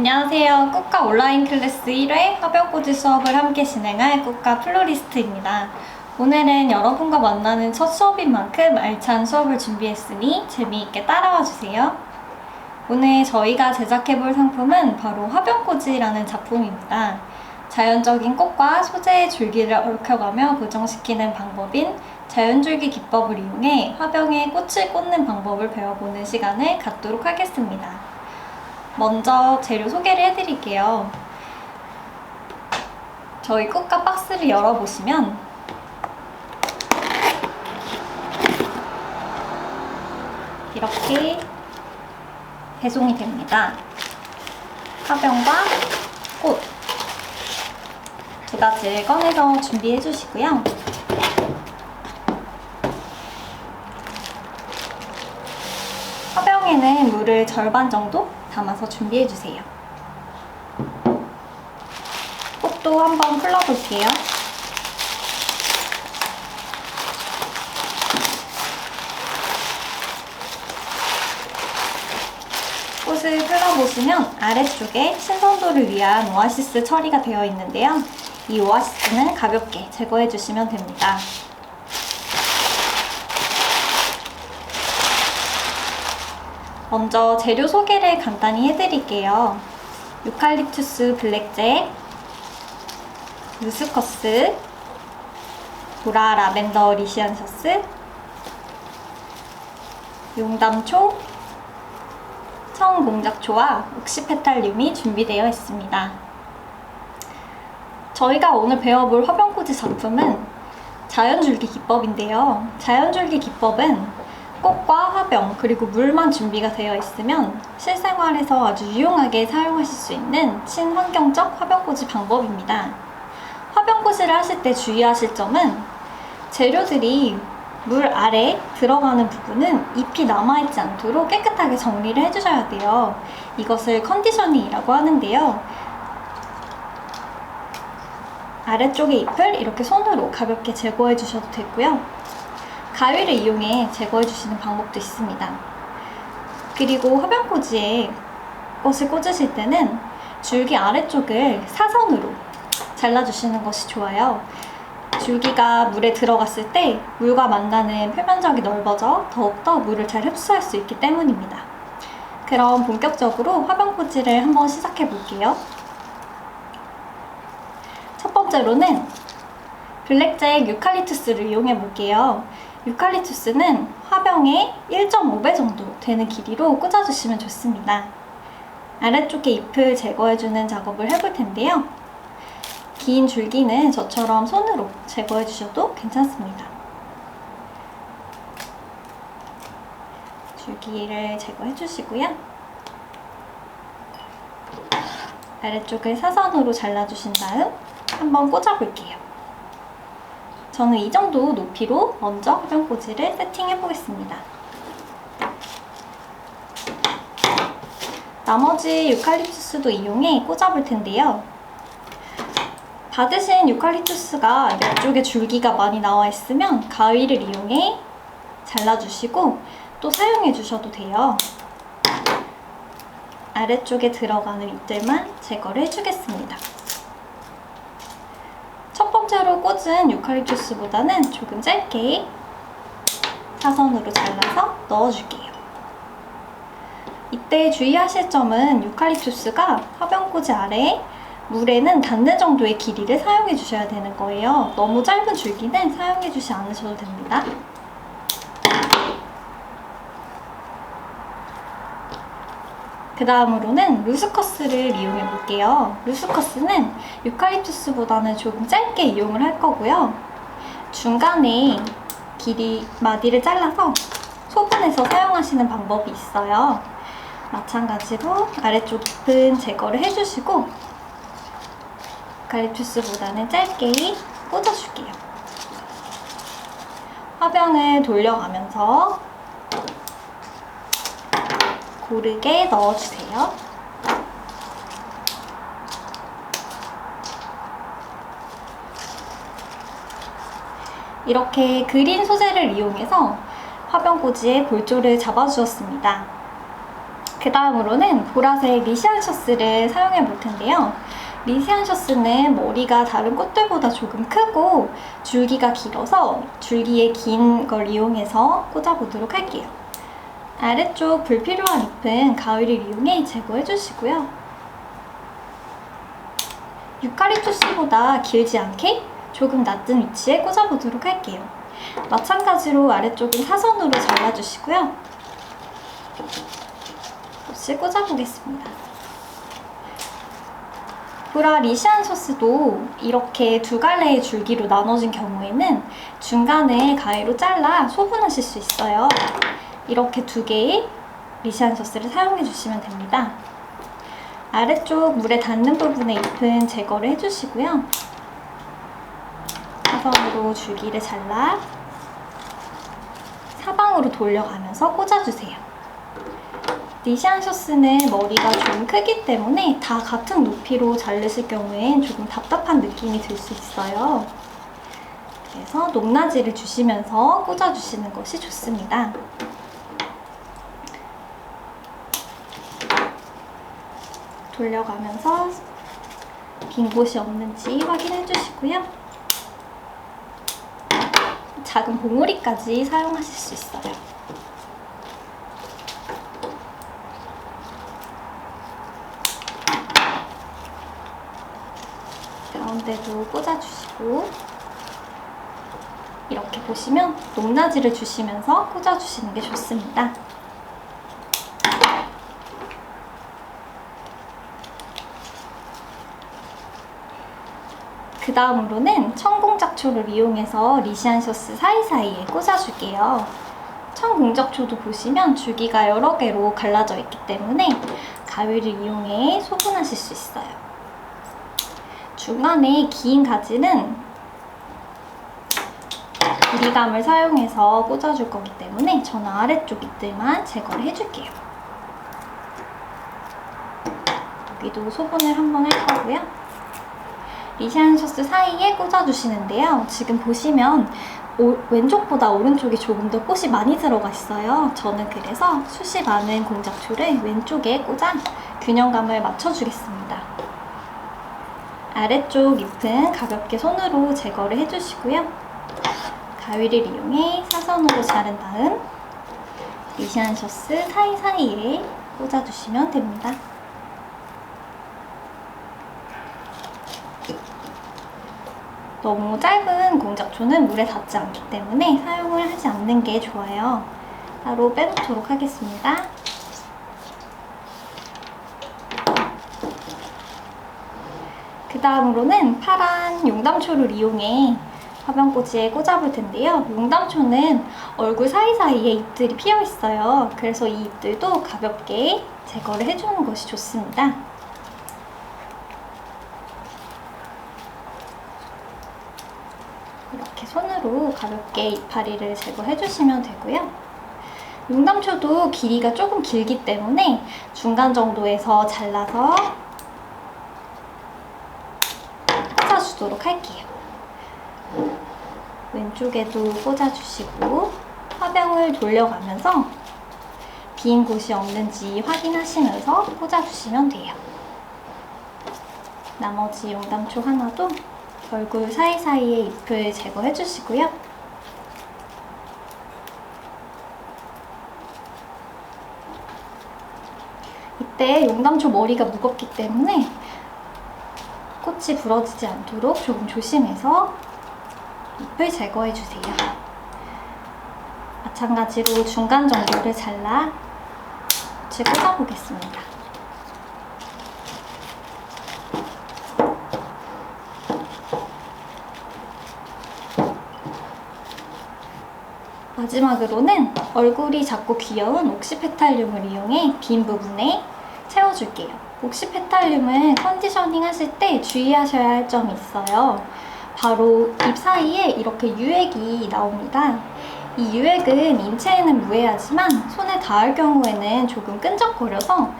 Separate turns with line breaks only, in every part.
안녕하세요. 꽃가 온라인 클래스 1회 화병꽂이 수업을 함께 진행할 꽃가 플로리스트입니다. 오늘은 여러분과 만나는 첫 수업인 만큼 알찬 수업을 준비했으니 재미있게 따라와 주세요. 오늘 저희가 제작해볼 상품은 바로 화병꽂이라는 작품입니다. 자연적인 꽃과 소재의 줄기를 얽혀가며 고정시키는 방법인 자연줄기 기법을 이용해 화병에 꽃을 꽂는 방법을 배워보는 시간을 갖도록 하겠습니다. 먼저 재료 소개를 해드릴게요. 저희 꽃가 박스를 열어보시면 이렇게 배송이 됩니다. 화병과 꽃 두 가지를 꺼내서 준비해 주시고요. 화병에는 물을 절반 정도 담아서 준비해 주세요. 꽃도 한번 풀러볼게요. 꽃을 풀러보시면 아래쪽에 신선도를 위한 오아시스 처리가 되어 있는데요. 이 오아시스는 가볍게 제거해 주시면 됩니다. 먼저 재료 소개를 간단히 해드릴게요. 유칼립투스 블랙잭, 루스커스, 보라 라벤더 리시안셔스, 용담초, 청공작초와 옥시페탈륨이 준비되어 있습니다. 저희가 오늘 배워볼 화병꽂이 작품은 자연줄기 기법인데요. 자연줄기 기법은 꽃과 화병 그리고 물만 준비가 되어 있으면 실생활에서 아주 유용하게 사용하실 수 있는 친환경적 화병꽂이 방법입니다. 화병꽂이를 하실 때 주의하실 점은 재료들이 물 아래 들어가는 부분은 잎이 남아있지 않도록 깨끗하게 정리를 해주셔야 돼요. 이것을 컨디셔닝이라고 하는데요. 아래쪽의 잎을 이렇게 손으로 가볍게 제거해 주셔도 되고요. 가위를 이용해 제거해 주시는 방법도 있습니다. 그리고 화병꽂이에 꽃을 꽂으실 때는 줄기 아래쪽을 사선으로 잘라주시는 것이 좋아요. 줄기가 물에 들어갔을 때 물과 만나는 표면적이 넓어져 더욱더 물을 잘 흡수할 수 있기 때문입니다. 그럼 본격적으로 화병꽂이를 한번 시작해 볼게요. 첫 번째로는 블랙잭 유칼립투스를 이용해 볼게요. 유칼립투스는 화병에 1.5배 정도 되는 길이로 꽂아주시면 좋습니다. 아래쪽에 잎을 제거해주는 작업을 해볼 텐데요. 긴 줄기는 저처럼 손으로 제거해주셔도 괜찮습니다. 줄기를 제거해주시고요. 아래쪽을 사선으로 잘라주신 다음 한번 꽂아볼게요. 저는 이 정도 높이로 먼저 화병꽂이를 세팅해 보겠습니다. 나머지 유칼립투스도 이용해 꽂아볼 텐데요. 받으신 유칼립투스가 이쪽에 줄기가 많이 나와 있으면 가위를 이용해 잘라주시고 또 사용해 주셔도 돼요. 아래쪽에 들어가는 잎들만 제거를 해주겠습니다. 첫 번째로 꽂은 유칼립투스보다는 조금 짧게 사선으로 잘라서 넣어줄게요. 이때 주의하실 점은 유칼립투스가 화병꽂이 아래에 물에는 닿는 정도의 길이를 사용해 주셔야 되는 거예요. 너무 짧은 줄기는 사용해 주지 않으셔도 됩니다. 그 다음으로는 루스커스를 이용해 볼게요. 루스커스는 유칼립투스보다는 조금 짧게 이용을 할 거고요. 중간에 길이 마디를 잘라서 소분해서 사용하시는 방법이 있어요. 마찬가지로 아래쪽 잎은 제거를 해주시고 유칼립투스보다는 짧게 꽂아줄게요. 화병을 돌려가면서 고르게 넣어주세요. 이렇게 그린 소재를 이용해서 화병꽂이에 볼조를 잡아주었습니다. 그 다음으로는 보라색 리시안 셔츠를 사용해 볼 텐데요. 리시안 셔츠는 머리가 다른 꽃들보다 조금 크고 줄기가 길어서 줄기에 긴 걸 이용해서 꽂아보도록 할게요. 아래쪽 불필요한 잎은 가위를 이용해 제거해 주시고요. 유칼립투스보다 길지 않게 조금 낮은 위치에 꽂아보도록 할게요. 마찬가지로 아래쪽은 사선으로 잘라주시고요. 꽃을 꽂아보겠습니다. 보라 리시안 셔츠도 이렇게 두 갈래의 줄기로 나눠진 경우에는 중간을 가위로 잘라 소분하실 수 있어요. 이렇게 두 개의 리시안 셔츠를 사용해 주시면 됩니다. 아래쪽 물에 닿는 부분의 잎은 제거를 해주시고요. 사선으로 줄기를 잘라 사방으로 돌려가면서 꽂아주세요. 리시안 셔츠는 머리가 좀 크기 때문에 다 같은 높이로 자르실 경우엔 조금 답답한 느낌이 들 수 있어요. 그래서 높낮이를 주시면서 꽂아주시는 것이 좋습니다. 돌려가면서 빈 곳이 없는지 확인해 주시고요. 작은 봉우리까지 사용하실 수 있어요. 가운데도 꽂아주시고 이렇게 보시면 높낮이를 주시면서 꽂아주시는 게 좋습니다. 그 다음으로는 청공작초를 이용해서 리시안 셔츠 사이사이에 꽂아줄게요. 청공작초도 보시면 줄기가 여러 개로 갈라져 있기 때문에 가위를 이용해 소분하실 수 있어요. 중간에 긴 가지는 유리감을 사용해서 꽂아줄 거기 때문에 저는 아래쪽 잎들만 제거를 해줄게요. 여기도 소분을 한번 할 거고요. 리시안 셔츠 사이에 꽂아주시는데요. 지금 보시면 왼쪽보다 오른쪽이 조금 더 꽃이 많이 들어가 있어요. 저는 그래서 숱이 많은 공작초를 왼쪽에 꽂아 균형감을 맞춰주겠습니다. 아래쪽 잎은 가볍게 손으로 제거를 해주시고요. 가위를 이용해 사선으로 자른 다음 리시안 셔츠 사이사이에 꽂아주시면 됩니다. 너무 짧은 공작초는 물에 닿지 않기 때문에 사용을 하지 않는 게 좋아요. 따로 빼놓도록 하겠습니다. 그 다음으로는 파란 용담초를 이용해 화병꽂이에 꽂아볼 텐데요. 용담초는 얼굴 사이사이에 잎들이 피어 있어요. 그래서 이 잎들도 가볍게 제거를 해주는 것이 좋습니다. 이렇게 손으로 가볍게 이파리를 제거해주시면 되고요. 용담초도 길이가 조금 길기 때문에 중간 정도에서 잘라서 꽂아주도록 할게요. 왼쪽에도 꽂아주시고 화병을 돌려가면서 빈 곳이 없는지 확인하시면서 꽂아주시면 돼요. 나머지 용담초 하나도 얼굴 사이사이에 잎을 제거해 주시고요. 이때 용담초 머리가 무겁기 때문에 꽃이 부러지지 않도록 조금 조심해서 잎을 제거해 주세요. 마찬가지로 중간 정도를 잘라 꽃을 꽂아보겠습니다. 마지막으로는 얼굴이 작고 귀여운 옥시페탈륨을 이용해 빈 부분에 채워줄게요. 옥시페탈륨은 컨디셔닝 하실 때 주의하셔야 할 점이 있어요. 바로 잎 사이에 이렇게 유액이 나옵니다. 이 유액은 인체에는 무해하지만 손에 닿을 경우에는 조금 끈적거려서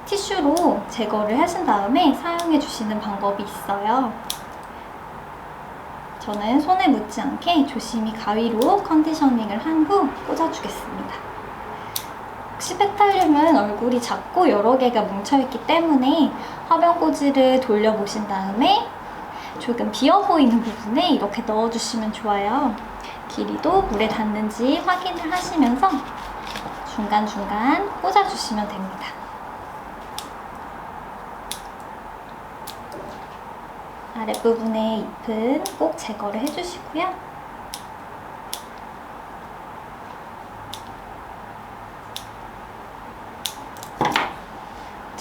티슈로 제거를 하신 다음에 사용해 주시는 방법이 있어요. 저는 손에 묻지 않게 조심히 가위로 컨디셔닝을 한 후 꽂아주겠습니다. 옥시페탈륨은 얼굴이 작고 여러 개가 뭉쳐있기 때문에 화병꽂이를 돌려보신 다음에 조금 비어 보이는 부분에 이렇게 넣어주시면 좋아요. 길이도 물에 닿는지 확인을 하시면서 중간중간 꽂아주시면 됩니다. 아랫부분의 잎은 꼭 제거를 해주시고요.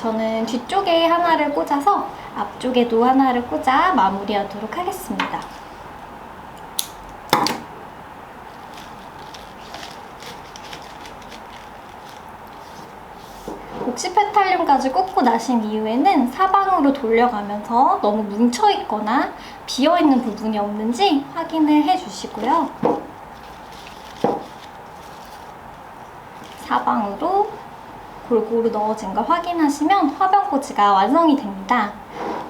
저는 뒤쪽에 하나를 꽂아서 앞쪽에도 하나를 꽂아 마무리하도록 하겠습니다. 옥시페탈륨까지 꽂고 나신 이후에는 사방으로 돌려가면서 너무 뭉쳐있거나 비어있는 부분이 없는지 확인을 해주시고요. 사방으로 골고루 넣어진 걸 확인하시면 화병꽂이가 완성이 됩니다.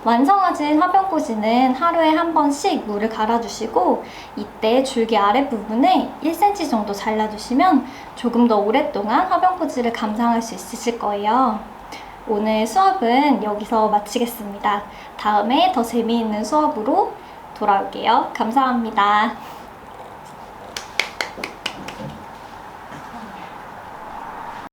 완성해진 화병꽂이는 하루에 한 번씩 물을 갈아주시고 이때 줄기 아랫부분에 1cm 정도 잘라주시면 조금 더 오랫동안 화병꽂이를 감상할 수 있으실 거예요. 오늘 수업은 여기서 마치겠습니다. 다음에 더 재미있는 수업으로 돌아올게요. 감사합니다.